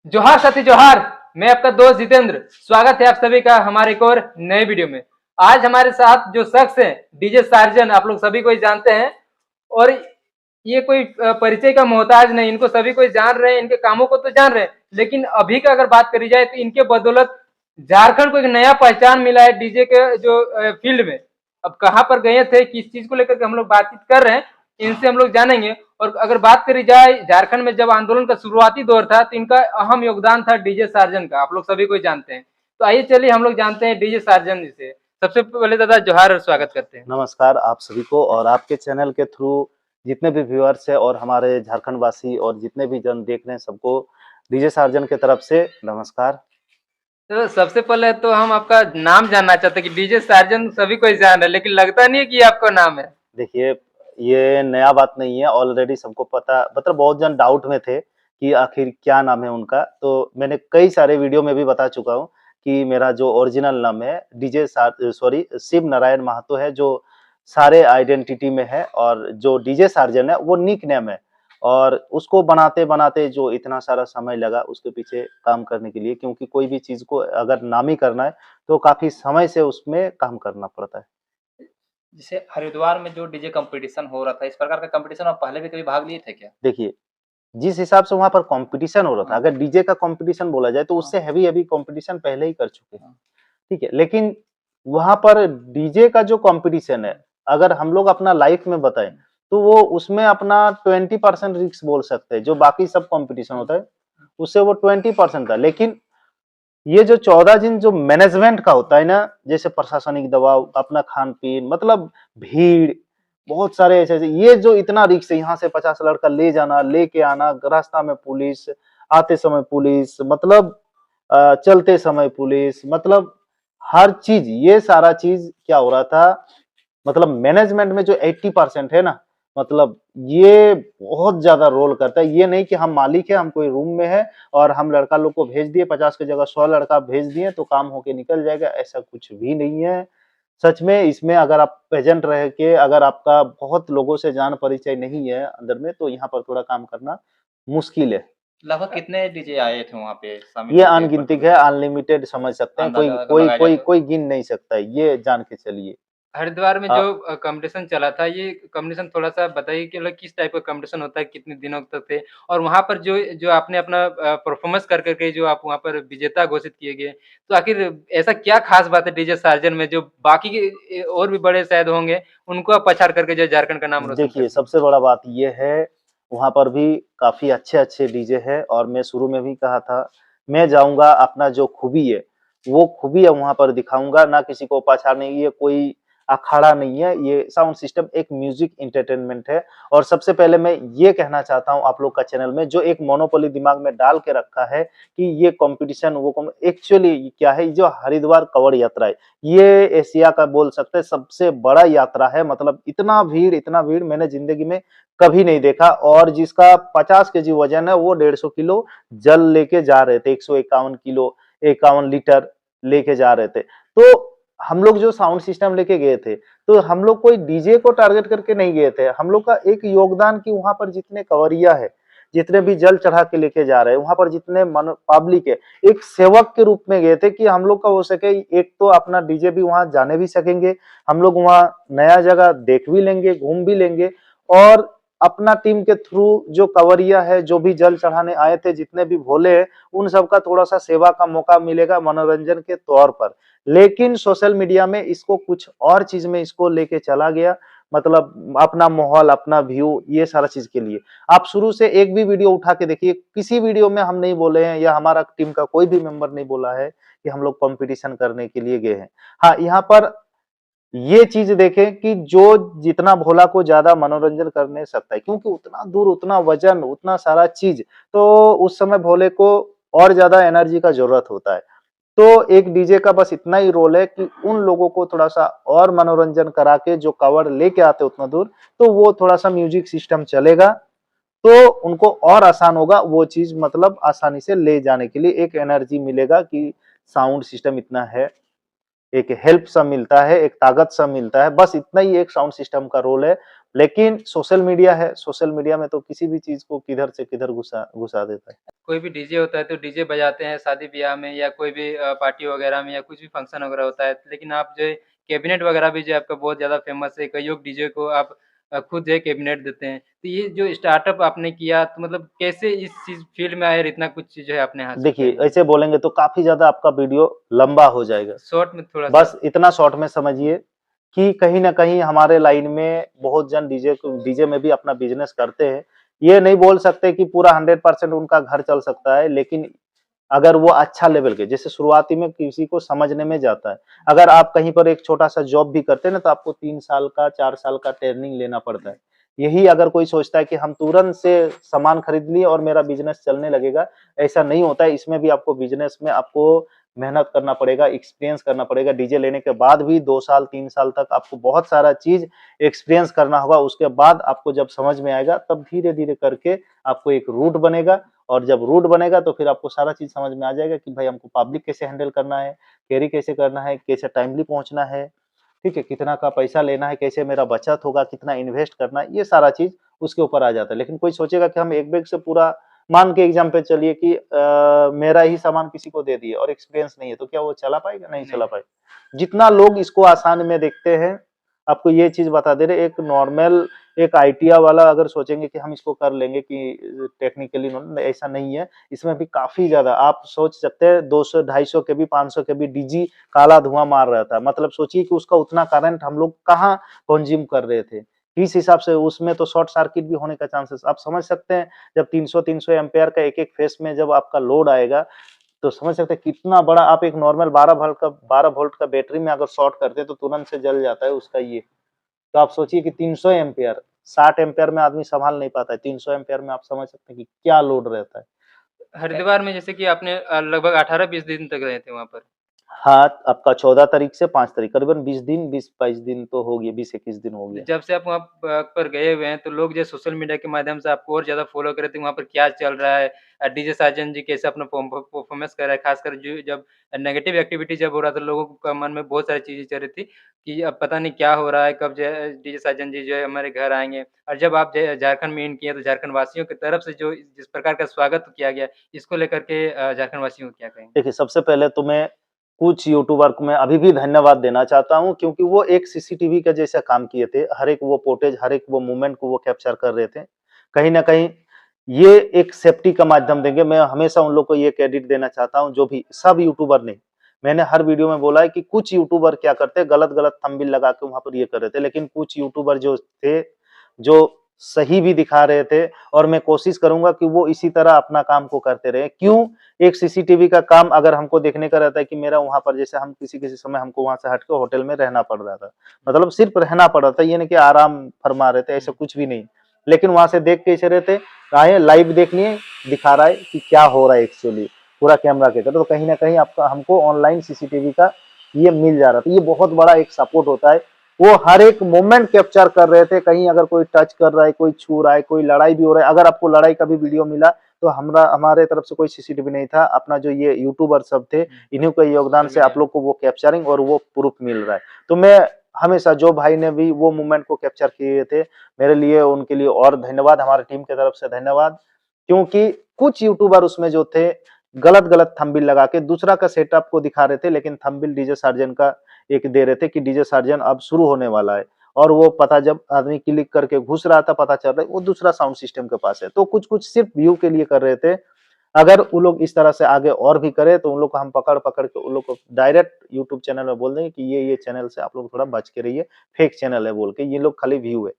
जोहार साथी जोहार। मैं आपका दोस्त जितेंद्र, स्वागत है आप सभी का हमारे एक और नए वीडियो में। आज हमारे साथ जो शख्स हैं डीजे सार्जन, आप लोग सभी को ही जानते हैं। और ये कोई परिचय का मोहताज नहीं, इनको सभी कोई जान रहे हैं, इनके कामों को तो जान रहे हैं। लेकिन अभी का अगर बात करी जाए तो इनके बदौलत झारखंड को एक नया पहचान मिला है डीजे के जो फील्ड में। अब कहाँ पर गए थे, किस चीज को लेकर के हम लोग बातचीत कर रहे हैं, इनसे हम लोग जानेंगे। और अगर बात करी जाए झारखंड में जब आंदोलन का शुरुआती दौर था तो इनका अहम योगदान था डीजे सार्जन का, आप लोग सभी को जानते हैं। तो आइए चलिए हम लोग जानते हैं डीजे सार्जन से। सबसे पहले दादा जोहार और स्वागत करते हैं। नमस्कार आप सभी को, और आपके चैनल के थ्रू जितने भी व्यूअर्स है और हमारे झारखंड वासी और जितने भी जन देख रहे हैं सबको डीजे सार्जन की तरफ से नमस्कार। तो सबसे पहले तो हम आपका नाम जानना चाहते हैं कि डीजे सार्जन सभी को जान रहे हैं, लेकिन लगता नहीं है कि ये आपका नाम है। देखिए, ये नया बात नहीं है, ऑलरेडी सबको पता, मतलब बहुत जन डाउट में थे कि आखिर क्या नाम है उनका। तो मैंने कई सारे वीडियो में भी बता चुका हूँ कि मेरा जो ओरिजिनल नाम है शिव नारायण महतो है, जो सारे आइडेंटिटी में है, और जो डीजे सार्जन है वो निक नेम है। और उसको बनाते बनाते जो इतना सारा समय लगा उसके पीछे काम करने के लिए, क्योंकि कोई भी चीज को अगर नामी करना है तो काफी समय से उसमें काम करना पड़ता है। जैसे हरिद्वार में जो डीजे कंपटीशन हो रहा था, इस प्रकार का कंपटीशन आप पहले भी कभी भाग लिए थे क्या? देखिए, जिस हिसाब से वहाँ पर कॉम्पिटिशन हो रहा था, हाँ। अगर डीजे का कॉम्पिटिशन बोला जाए तो हाँ। उससे हेवी कॉम्पिटिशन पहले ही कर चुके हैं, हाँ। ठीक है। लेकिन वहाँ पर डीजे का जो कॉम्पिटिशन है, अगर हम लोग अपना लाइफ में बताएं तो वो उसमें अपना 20% रिस्क बोल सकते हैं। जो बाकी सब कॉम्पिटिशन होता है उससे वो 20% था। लेकिन ये जो 14 दिन जो मैनेजमेंट का होता है ना, जैसे प्रशासनिक दबाव, अपना खान-पीन, मतलब भीड़, बहुत सारे ऐसे-ऐसे, ये जो इतना रिस्क है, यहाँ से 50 लड़का ले जाना, लेके आना, रास्ता में पुलिस, आते समय पुलिस, मतलब चलते समय पुलिस, मतलब हर चीज़, ये सारा चीज़ क्या हो रहा था, मतलब मैनेजमेंट में जो 80% है ना, मतलब ये बहुत ज़्यादा रोल करता है। ये नहीं कि हम मालिक हैं, हम कोई रूम में हैं और हम लड़का लोग को भेज दिए, 50 की जगह 100 लड़का भेज दिए तो काम होके निकल जाएगा, ऐसा कुछ भी नहीं है। सच में इसमें अगर आप प्रेज़ेंट रह के, अगर आपका बहुत लोगों से जान परिचय नहीं है अंदर में, तो यहाँ पर थोड़ा काम करना मुश्किल है। लगभग कितने डीजे आए थे वहाँ पे शामिल ये हुए थे एक बार अनगिनती है, अनलिमिटेड समझ सकते हैं, कोई अंदाजा अगर कोई लगाया जाए कोई तो? कोई गिन नहीं सकता है, ये जान के चलिए। हरिद्वार में अ, जो कंपटीशन चला था, ये कंपटीशन थोड़ा-सा बताइए कि मतलब किस टाइप का कंपटीशन होता है, कितने दिनों तक थे? और वहाँ पर जो जो आपने अपना परफ़ॉर्मेंस कर कर के जो आप वहाँ पर विजेता घोषित किए गए, तो आखिर ऐसा क्या ख़ास बात है डीजे सार्जन में जो बाकी के और भी बड़े शायद होंगे, उनको आप पछाड़ करके जो झारखंड का नाम रोशन कर देखिए, दिए? सबसे बड़ा बात ये है, वहाँ पर भी काफ़ी अच्छे-अच्छे डीजे हैं, और मैं शुरू में भी कहा था, मैं जाऊँगा अपना जो खूबी है, वो खूबी वहाँ पर दिखाऊँगा, ना किसी को पछाड़ने, ये कोई अखाड़ा नहीं है, ये साउंड सिस्टम एक म्यूज़िक एंटरटेनमेंट है। और सबसे पहले मैं ये कहना चाहता हूँ आप लोग का चैनल में, जो एक मोनोपोली दिमाग में डाल के रखा है कि ये कॉम्पिटिशन, वो कॉम एक्चुअली क्या है, जो हरिद्वार कांवड़ यात्रा है, ये एशिया का बोल सकते हैं सबसे बड़ा यात्रा है। मतलब इतना भीड़ मैंने ज़िंदगी में कभी नहीं देखा। और जिसका 50 केजी वज़न है, वो 150 किलो जल लेके जा रहे थे, 151 किलो, 51 लीटर लेके जा रहे थे। तो हम लोग जो साउंड सिस्टम लेके गए थे, तो हम लोग कोई डीजे को टारगेट करके नहीं गए थे। हम लोग का एक योगदान कि वहाँ पर जितने कंवरिया है, जितने भी जल चढ़ा के लेके जा रहे हैं, वहाँ पर जितने मन पब्लिक है, एक सेवक के रूप में गए थे कि हम लोग का हो सके, एक तो अपना डीजे भी वहाँ जाने भी सकेंगे, हम लोग वहाँ नया जगह देख भी लेंगे, घूम भी लेंगे, और अपना टीम के थ्रू जो कंवरिया है, जो भी जल चढ़ाने आए थे, जितने भी भोले हैं, उन सबका थोड़ा-सा सेवा का मौका मिलेगा मनोरंजन के तौर पर। लेकिन सोशल मीडिया में इसको कुछ और चीज़ में इसको लेके चला गया, मतलब अपना माहौल, अपना व्यू, ये सारा चीज़ के लिए। आप शुरू से एक भी वीडियो उठा के देखिए, किसी वीडियो में हम नहीं बोले हैं, या हमारा टीम का कोई भी मेंबर नहीं बोला है कि हम लोग कॉम्पिटिशन करने के लिए गए हैं। हाँ, यहाँ पर ये चीज़ देखें कि जो जितना भोला को ज़्यादा मनोरंजन कर नहीं सकता है, क्योंकि उतना दूर, उतना वज़न, उतना सारा चीज़, तो उस समय भोले को और ज़्यादा एनर्जी का ज़रूरत होता है। तो एक डीजे का बस इतना ही रोल है कि उन लोगों को थोड़ा-सा और मनोरंजन करा के, जो कावड़ लेके आते हैं उतना दूर, तो वो थोड़ा-सा म्यूज़िक सिस्टम चलेगा, तो उनको और आसान होगा वो चीज़, मतलब आसानी से ले जाने के लिए एक एनर्जी मिलेगा कि साउंड सिस्टम इतना है। एक हेल्प सा मिलता है, एक ताकत सा मिलता है, बस इतना ही एक साउंड सिस्टम का रोल है। लेकिन सोशल मीडिया है, सोशल मीडिया में तो किसी भी चीज को किधर से किधर घुसा घुसा देता है। कोई भी डीजे होता है तो डीजे बजाते हैं शादी ब्याह में या कोई भी पार्टी वगैरह में या कुछ भी फंक्शन वगैरह होता है, लेकिन आप जो है कैबिनेट वगैरह भी जो है आपका बहुत ज़्यादा फेमस है, कईयों डीजे को आप खुद जो है कैबिनेट देते हैं। तो ये जो स्टार्टअप आपने किया तो मतलब कैसे इस चीज़ फील्ड में आए और इतना कुछ जो है आपने हासिल कर देखिए, लिया? ऐसे बोलेंगे तो काफी ज्यादा आपका वीडियो लंबा हो जाएगा। शॉर्ट में थोड़ा-सा। बस इतना शॉर्ट में समझिए कि कहीं न कहीं हमारे लाइन में बहुत जन डीजे में भी अपना बिज़नेस करते हैं। ये नहीं बोल सकते कि पूरा 100% उनका घर चल सकता है, लेकिन अगर वो अच्छा लेवल के, जैसे शुरुआती में किसी को समझने में जाता है। अगर आप कहीं पर एक छोटा-सा जॉब भी करते हैं ना, तो आपको 3 साल का, 4 साल का ट्रेनिंग लेना पड़ता है। यही अगर कोई सोचता है कि हम तुरंत से सामान खरीद लिए और मेरा बिज़नेस चलने लगेगा, ऐसा नहीं होता है। इसमें भी आपको बिज़नेस में आपको मेहनत करना पड़ेगा, एक्सपीरियंस करना पड़ेगा। डीजे लेने के बाद भी 2 साल, 3 साल तक आपको बहुत सारा चीज़ एक्सपीरियंस करना होगा। उसके बाद आपको जब समझ में आएगा, तब धीरे-धीरे करके आपको एक रूट बनेगा, और जब रूट बनेगा तो फिर आपको सारा चीज़ समझ में आ जाएगा कि भाई हमको पब्लिक कैसे हैंडल करना है, कैरी कैसे करना है, कैसे टाइमली पहुँचना है, ठीक है? कितना का पैसा लेना है, कैसे मेरा बचत होगा, कितना इन्वेस्ट करना है, ये सारा चीज़ उसके ऊपर आ जाता है। लेकिन कोई सोचेगा कि हम एक बैग से पूरा, मान के एग्ज़ाम पे चलिए कि मेरा ही सामान किसी को दे दिए और एक्सपीरियंस नहीं है, तो क्या वो चला पाएगा? नहीं चला नहीं। पाएगा। जितना लोग इसको आसान में देखते हैं, आपको ये चीज़ बता दे रहे, एक नॉर्मल एक आईटीआई वाला अगर सोचेंगे कि हम इसको कर लेंगे कि टेक्निकली, ऐसा नहीं है। इसमें भी काफ़ी ज़्यादा आप सोच सकते हैं, 200, 250 के भी, 500 के भी डीजी काला धुआँ मार रहा था। मतलब सोचिए कि उसका उतना करंट हम लोग कहाँ कंज़्यूम कर रहे थे। इस हिसाब से उसमें तो शॉर्ट सर्किट भी होने का चांसेस आप समझ सकते हैं। जब 300-300 एम्पीयर का एक-एक फेस में जब आपका लोड आएगा, तो समझ सकते हैं कितना बड़ा। आप एक नॉर्मल 12 वोल्ट का बैटरी में अगर शॉर्ट करते हैं, तो तुरंत से जल जाता है उसका ये। तो आप सोचिए कि 300 एम्पीयर, 60 एम्पीयर में आदमी सँभाल नहीं पाता है, 300 एम्पीयर में आप समझ सकते हैं कि क्या लोड रहता है। हरिद्वार में जैसे कि आपने लगभग 18-20 दिन तक रहे थे वहाँ पर। हाँ, आपका 14 तारीख से 5 तारीख, करीबन 20 दिन, 20-22 दिन तो हो गया, 20-21 दिन हो गया। जब से आप वहाँ पर गए हुए हैं, तो लोग जो सोशल मीडिया के माध्यम से आपको और ज़्यादा फ़ॉलो कर रहे थे, वहाँ पर क्या चल रहा है? डीजे साजन जी कैसे अपना परफ़ॉर्मेंस कर रहा है? ख़ासकर जो जब नेगेटिव एक्टिविटी जब हो रहा था, लोगों का मन में बहुत सारी चीज़ें चल रही थी कि अब पता नहीं क्या हो रहा है, कब जो है डीजे साजन जी जो है हमारे घर आएँगे। और जब आप जो है झारखंड में इन किए, तो झारखंड वासियों की तरफ से जो जिस प्रकार का स्वागत किया गया, इसको लेकर के झारखंड वासियों को क्या कहेंगे? देखिए, सबसे पहले तो मैं कुछ यूट्यूबर को मैं अभी भी धन्यवाद देना चाहता हूँ, क्योंकि वो एक सीसीटीवी का जैसा काम किए थे। हर एक वो फुटेज, हर एक वो मोमेंट को वो कैप्चर कर रहे थे। कहीं न कहीं ये एक सेफ्टी का माध्यम देंगे। मैं हमेशा उन लोग को ये क्रेडिट देना चाहता हूँ, जो भी सब यूट्यूबर नहीं। मैंने हर वीडियो में बोला है कि कुछ यूट्यूबर क्या करते हैं, गलत-गलत थंबनेल लगा के वहाँ पर ये कर रहे थे। लेकिन कुछ यूट्यूबर जो थे, जो सही भी दिखा रहे थे, और मैं कोशिश करूँगा कि वो इसी तरह अपना काम को करते रहें। क्यों? एक सीसीटीवी का काम अगर हमको देखने का रहता है कि मेरा वहाँ पर, जैसे हम किसी-किसी समय हमको वहाँ से हट के होटल में रहना पड़ रहा था। मतलब सिर्फ रहना पड़ रहा था, ये नहीं कि आराम फरमा रहे थे, ऐसा कुछ भी नहीं। लेकिन वहाँ से देख के ऐसे रहे थे, आए लाइव देखने, दिखा रहा है कि क्या हो रहा है एक्चुअली, पूरा कैमरा के तरह। तो कहीं न कहीं आपका हमको ऑनलाइन सीसीटीवी का ये मिल जा रहा था। ये बहुत बड़ा एक सपोर्ट होता है। वो हर एक मोमेंट कैप्चर कर रहे थे, कहीं अगर कोई टच कर रहा है, कोई छू रहा है, कोई लड़ाई भी हो रहा है। अगर आपको लड़ाई का भी वीडियो मिला, तो हमारे तरफ से कोई सीसीटीवी नहीं था, अपना जो ये यूट्यूबर सब थे, इन्हीं के योगदान से आप लोग को वो कैप्चरिंग और वो प्रूफ मिल रहा है। तो मैं हमेशा, जो भाई ने भी वो मोमेंट को कैप्चर किए थे, मेरे लिए उनके लिए और धन्यवाद, हमारी टीम की तरफ से धन्यवाद। क्योंकि कुछ यूट्यूबर उसमें जो थे, गलत-गलत थंबनेल लगा के दूसरा का सेटअप को दिखा रहे थे, लेकिन थंबनेल डीजे सार्जन का एक दे रहे थे कि डीजे सार्जन अब शुरू होने वाला है। और वो पता जब आदमी क्लिक करके घुस रहा था, पता चल रहा है वो दूसरा साउंड सिस्टम के पास है। तो कुछ-कुछ सिर्फ व्यू के लिए कर रहे थे। अगर वो लोग इस तरह से आगे और भी करे, तो उन लोग को हम पकड़-पकड़ के उन लोग को डायरेक्ट यूट्यूब चैनल में बोल देंगे कि ये चैनल से आप लोग थोड़ा बच के रहिए, फेक चैनल है बोल के, ये लोग खाली व्यू है।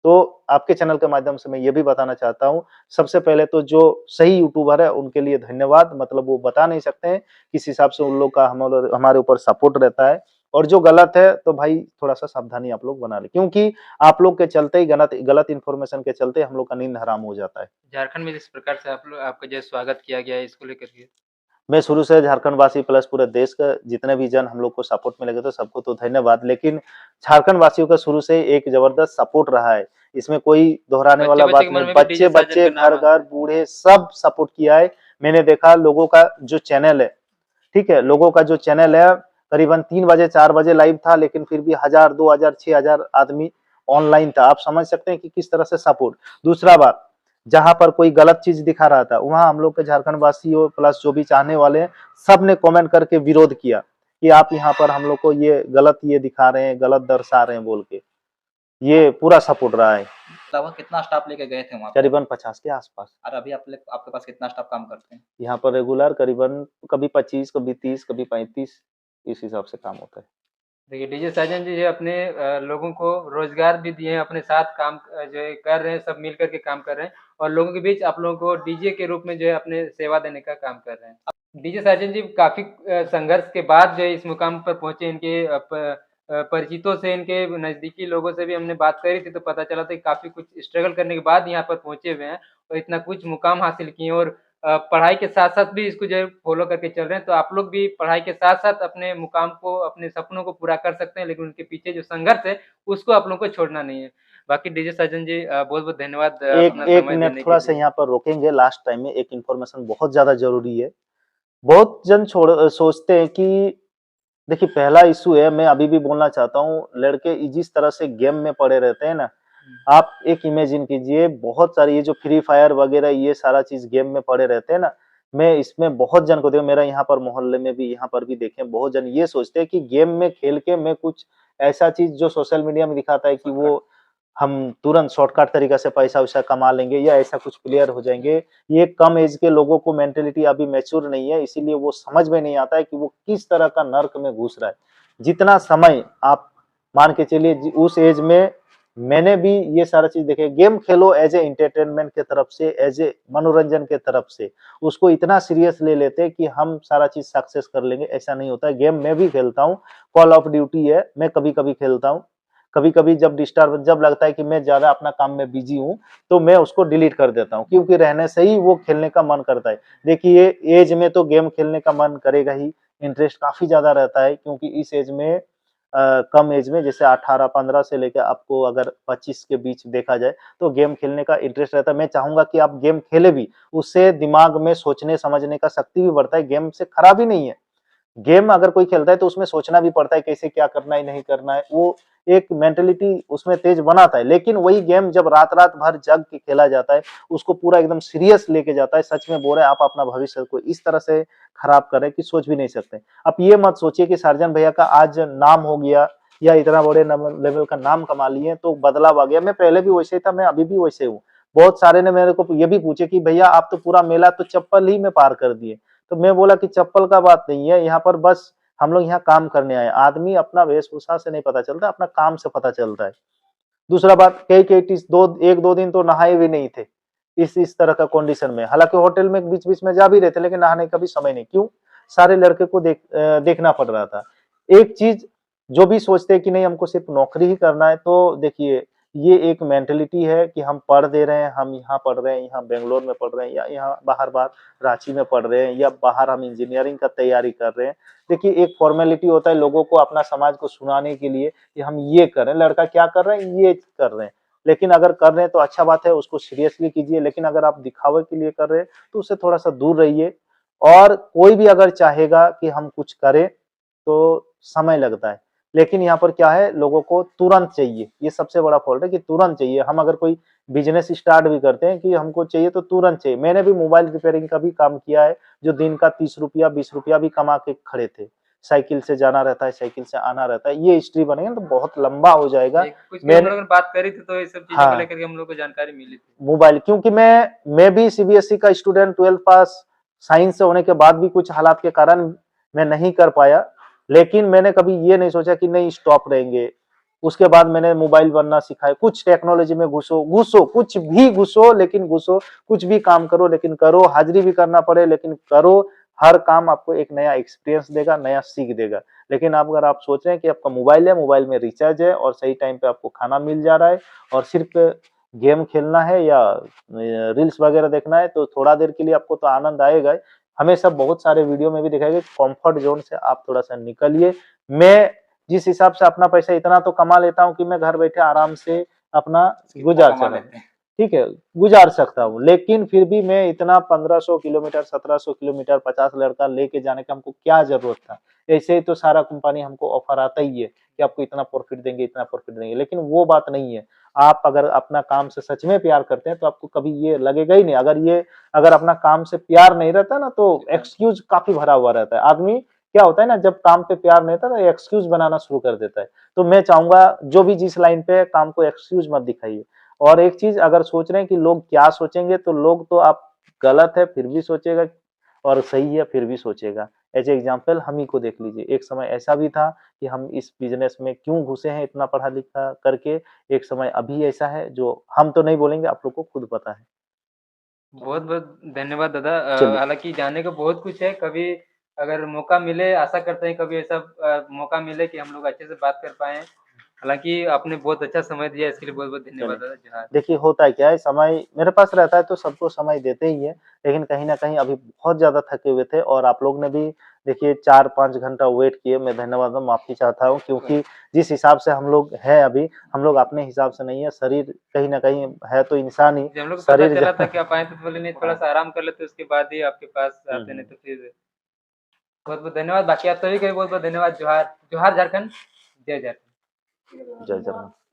तो आपके चैनल के माध्यम से मैं ये भी बताना चाहता हूँ, सबसे पहले तो जो सही यूट्यूबर है उनके लिए धन्यवाद। मतलब वो बता नहीं सकते हैं, किस हिसाब से उन लोग का हमारे ऊपर सपोर्ट रहता है। और जो गलत है, तो भाई थोड़ा-सा सावधानी आप लोग बना लें, क्योंकि आप लोग के चलते ही, गलत गलत इन्फॉर्मेशन के चलते हम लोग का नींद हराम हो जाता है। झारखंड में जिस प्रकार से आपका जो स्वागत किया गया है, इसको लेकर के? मैं शुरू से झारखंड वासी प्लस पूरे देश का जितने भी जन हम लोग को सपोर्ट में लगे थे, सबको तो धन्यवाद। लेकिन झारखंड वासियों का शुरू से एक जबरदस्त सपोर्ट रहा है, इसमें कोई दोहराने वाला बच्चे-बच्चे बात के मन नहीं। में भी डीजे साजन बच्चे-बच्चे, का नाम आता घर-घर, है। बूढ़े सब सपोर्ट किया है। मैंने देखा लोगों का जो चैनल है, ठीक है? लोगों का जो चैनल है, करीबन 3 बजे 4 बजे लाइव था, लेकिन फिर भी 1000 2000 6000 आदमी ऑनलाइन था। आप समझ सकते हैं कि किस तरह से सपोर्ट। दूसरा बात, जहां पर कोई गलत चीज दिखा रहा था वहां हम लोग के झारखंड वासियों प्लस जो भी चाहने वाले हैं सब ने कमेंट करके विरोध किया कि आप यहाँ पर हम लोग को ये गलत ये दिखा रहे हैं, गलत दर्शा रहे हैं बोल के। ये पूरा सपोर्ट रहा है। लगभग कितना स्टाफ लेके गए थे वहाँ पे? करीबन 50 के आसपास। और अभी आपके पास कितना स्टाफ काम करते हैं? यहाँ पर रेगुलर करीबन कभी 25, कभी 30, कभी 35 इस हिसाब से काम होता है। देखिए डीजे साजन जी जो अपने लोगों को रोजगार भी दिए हैं, अपने साथ काम जो है कर रहे हैं, सब मिल करके काम कर रहे हैं और लोगों के बीच आप लोगों को डीजे के रूप में जो है अपने सेवा देने का काम कर रहे हैं। डीजे साजन जी काफी संघर्ष के बाद जो है इस मुकाम पर पहुंचे। इनके परिचितों से, इनके नजदीकी लोगों से भी हमने बात करी थी तो पता चला था कि काफी कुछ स्ट्रगल करने के बाद यहाँ पर पहुंचे हुए हैं और इतना कुछ मुकाम हासिल किए और पढ़ाई के साथ साथ भी इसको जो है फॉलो करके चल रहे हैं। तो आप लोग भी पढ़ाई के साथ साथ अपने मुकाम को, अपने सपनों को पूरा कर सकते हैं, लेकिन उनके पीछे जो संघर्ष है उसको आप लोगों को छोड़ना नहीं है। बाकी डीजे साजन जी बहुत बहुत धन्यवाद एक अपना एक समय मिनट देने थोड़ा के सा लिए। यहाँ पर रोकेंगे। लास्ट टाइम में एक इन्फॉर्मेशन बहुत ज्यादा जरूरी है। बहुत जन सोचते हैं कि देखिए पहला इशू है, मैं अभी भी बोलना चाहता हूँ, लड़के जिस तरह से गेम में पड़े रहते हैं ना, आप एक इमेजिन कीजिए, बहुत सारी ये जो फ्री फायर वगैरह ये सारा चीज गेम में पड़े रहते हैं ना, मैं इसमें बहुत जन को देखा, मेरा यहाँ पर मोहल्ले में भी यहाँ पर भी देखे, बहुत जन ये सोचते हैं कि गेम में खेल के मैं कुछ ऐसा चीज जो सोशल मीडिया में दिखाता है कि वो हम तुरंत शॉर्टकट तरीका से पैसा वैसा कमा लेंगे या ऐसा कुछ प्लेयर हो जाएंगे। ये कम एज के लोगों को मेंटेलिटी अभी मैच्योर नहीं है, इसीलिए वो समझ में नहीं आता है कि वो किस तरह का नर्क में घुस रहा है। जितना समय आप मान के चलिए उस एज में मैंने भी ये सारा चीज देखे। Game Khelo as a entertainment के तरफ से, एज ए मनोरंजन के तरफ से, उसको इतना सीरियस ले लेते हैं कि हम सारा चीज सक्सेस कर लेंगे, ऐसा नहीं होता है। गेम मैं भी खेलता हूँ, कॉल ऑफ ड्यूटी है, मैं कभी कभी खेलता हूँ। कभी कभी जब लगता है कि मैं ज्यादा अपना काम में बिजी हूँ तो मैं उसको डिलीट कर देता हूँ, क्योंकि रहने से ही वो खेलने का मन करता है। देखिए एज में तो गेम खेलने का मन करेगा ही, इंटरेस्ट काफी ज्यादा रहता है, क्योंकि इस एज में कम एज में जैसे 18-15 से लेकर आपको अगर 25 के बीच देखा जाए तो गेम खेलने का इंटरेस्ट रहता है। मैं चाहूंगा कि आप गेम खेले भी, उससे दिमाग में सोचने समझने का शक्ति भी बढ़ता है। गेम से खराब ही नहीं है। गेम अगर कोई खेलता है तो उसमें सोचना भी पड़ता है कैसे क्या करना है नहीं करना है, वो एक मेंटेलिटी उसमें तेज बनाता है। लेकिन वही गेम जब रात रात भर जग के खेला जाता है, उसको पूरा एकदम सीरियस लेके जाता है, सच में बोल रहे हैं आप अपना भविष्य को इस तरह से खराब करें कि सोच भी नहीं सकते। आप ये मत सोचिए कि सार्जन भैया का आज नाम हो गया या इतना बड़े लेवल का नाम कमा लिए तो बदलाव आ गया। मैं पहले भी वैसे ही था, मैं अभी भी वैसे हूँ। बहुत सारे ने मेरे को ये भी पूछे कि भैया आप तो पूरा मेला तो चप्पल ही में पार कर दिए। तो मैं बोला कि चप्पल का बात नहीं है, यहाँ पर बस हम लोग यहाँ काम करने आए। आदमी अपना वेशभूषा से नहीं पता चलता, अपना काम से पता चलता है। दूसरा बात, कई एक दो दिन तो नहाए भी नहीं थे इस तरह का कंडीशन में। हालांकि होटल में बीच बीच में जा भी रहे थे, लेकिन नहाने का भी समय नहीं। क्यों? सारे लड़के को देखना पड़ रहा था। एक चीज जो भी सोचते हैं कि नहीं हमको सिर्फ नौकरी ही करना है, तो देखिए ये एक मेंटेलिटी है कि हम पढ़ दे रहे हैं, हम यहाँ पढ़ रहे हैं, यहाँ बेंगलोर में पढ़ रहे हैं या यहाँ बाहर रांची में पढ़ रहे हैं या बाहर हम इंजीनियरिंग का तैयारी कर रहे हैं। देखिए एक फॉर्मेलिटी होता है लोगों को अपना समाज को सुनाने के लिए कि हम ये कर रहे हैं, लड़का क्या कर रहे हैं, ये कर रहे हैं। लेकिन अगर कर रहे हैं तो अच्छा बात है, उसको सीरियसली कीजिए। लेकिन अगर आप दिखावे के लिए कर रहे हैं तो उससे थोड़ा सा दूर रहिए। और कोई भी अगर चाहेगा कि हम कुछ करें तो समय लगता है, लेकिन यहाँ पर क्या है, लोगों को तुरंत चाहिए। ये सबसे बड़ा फॉल्ट है कि तुरंत चाहिए। हम अगर कोई बिजनेस स्टार्ट भी करते हैं कि हमको चाहिए तो तुरंत चाहिए। मैंने भी मोबाइल रिपेयरिंग का भी काम किया है, जो दिन का 30 रुपया 20 रुपया भी कमा के खड़े थे। साइकिल से जाना रहता है, साइकिल से आना रहता है। ये हिस्ट्री बनेगा तो बहुत लंबा हो जाएगा। कुछ भी हम लोगों ने बात करी थी तो ये सब चीजों को हाँ, लेकर के हम लोग को जानकारी मिली थी। मोबाइल, क्योंकि मैं भी सीबीएसई का स्टूडेंट, 12 पास साइंस से होने के बाद भी कुछ हालात के कारण मैं नहीं कर पाया। लेकिन मैंने कभी ये नहीं सोचा कि नहीं स्टॉप रहेंगे। उसके बाद मैंने मोबाइल बनना सिखाया। कुछ टेक्नोलॉजी में घुसो, कुछ भी घुसो, लेकिन घुसो, कुछ भी काम करो लेकिन करो। हाजिरी भी करना पड़े लेकिन करो। हर काम आपको एक नया एक्सपीरियंस देगा, नया सीख देगा। लेकिन अगर आप सोच रहे हैं कि आपका मोबाइल है, मोबाइल में रिचार्ज है और सही टाइम पे आपको खाना मिल जा रहा है और सिर्फ गेम खेलना है या रील्स वगैरह देखना है, तो थोड़ा देर के लिए आपको तो आनंद आएगा ही। हमेशा बहुत सारे वीडियो में भी दिखाया गया कंफर्ट जोन से आप थोड़ा सा निकलिए। मैं जिस हिसाब से अपना पैसा इतना तो कमा लेता हूँ कि मैं घर बैठे आराम से अपना गुजार कमा सकूं। लेते हैं। ठीक है, गुजार सकता हूँ। लेकिन फिर भी मैं इतना 1500 किलोमीटर, 1700 किलोमीटर 50 लड़का लेके जाने का हमको क्या ज़रूरत था? ऐसे ही तो सारा कंपनी हमको ऑफ़र आता ही है कि आपको इतना प्रॉफ़िट देंगे, इतना प्रॉफ़िट देंगे, लेकिन वो बात नहीं है। आप अगर अपना काम से सच में प्यार करते हैं, तो आपको कभी ये लगेगा ही नहीं। अगर अपना काम से प्यार नहीं रहता ना, तो एक्सक्यूज़ काफ़ी भरा हुआ रहता है। आदमी क्या होता है ना, जब काम पे प्यार नहीं रहता, तो एक्सक्यूज़ बनाना शुरू कर देता है। तो मैं चाहूँगा, जो भी जिस लाइन पे है, काम को एक्सक्यूज़ मत दिखाइए। और एक चीज़ अगर सोच रहे हैं कि लोग क्या सोचेंगे, तो लोग तो आप गलत है फिर भी सोचेगा और सही है फिर भी सोचेगा। एज़ एग्ज़ाम्पल हम ही को देख लीजिए, एक समय ऐसा भी था कि हम इस बिज़नेस में क्यों घुसे हैं इतना पढ़ा-लिखा करके, एक समय अभी ऐसा है जो हम तो नहीं बोलेंगे, आप लोग को खुद पता है। बहुत-बहुत धन्यवाद दादा। चलिए, हालाँकि जानने को बहुत कुछ है, कभी अगर मौका मिले आशा करते हैं कभी ऐसा मौका मिले कि हम लोग अच्छे से बात कर पाएँ। हालाँकि आपने बहुत अच्छा समय दिया इसके लिए बहुत-बहुत धन्यवाद चलिए। दादा। जोहार। देखिए होता क्या है, समय मेरे पास रहता है तो सबको समय देते ही हैं, लेकिन कहीं न कहीं अभी बहुत ज़्यादा थके हुए थे और आप लोग ने भी देखिए 4-5 घंटा वेट किए, मैं धन्यवाद दूँ, माफ़ी चाहता हूँ क्योंकि जिस हिसाब से हम लोग हैं अभी, हम लोग अपने हिसाब से नहीं है, शरीर कहीं न कहीं है तो इंसान ही, जब हम लोग को पता शरीर चला था ज कि आप आए थे तो बोले नहीं थोड़ा-सा आराम कर लेते उसके बाद ही आपके पास हुँ, आते, नहीं हुँ। तो फिर बहुत-बहुत धन्यवाद। बाकी आप सभी का भी बहुत-बहुत धन्यवाद। जोहार। जोहार झारखंड। जय झारखंड। जय जगन्नाथ।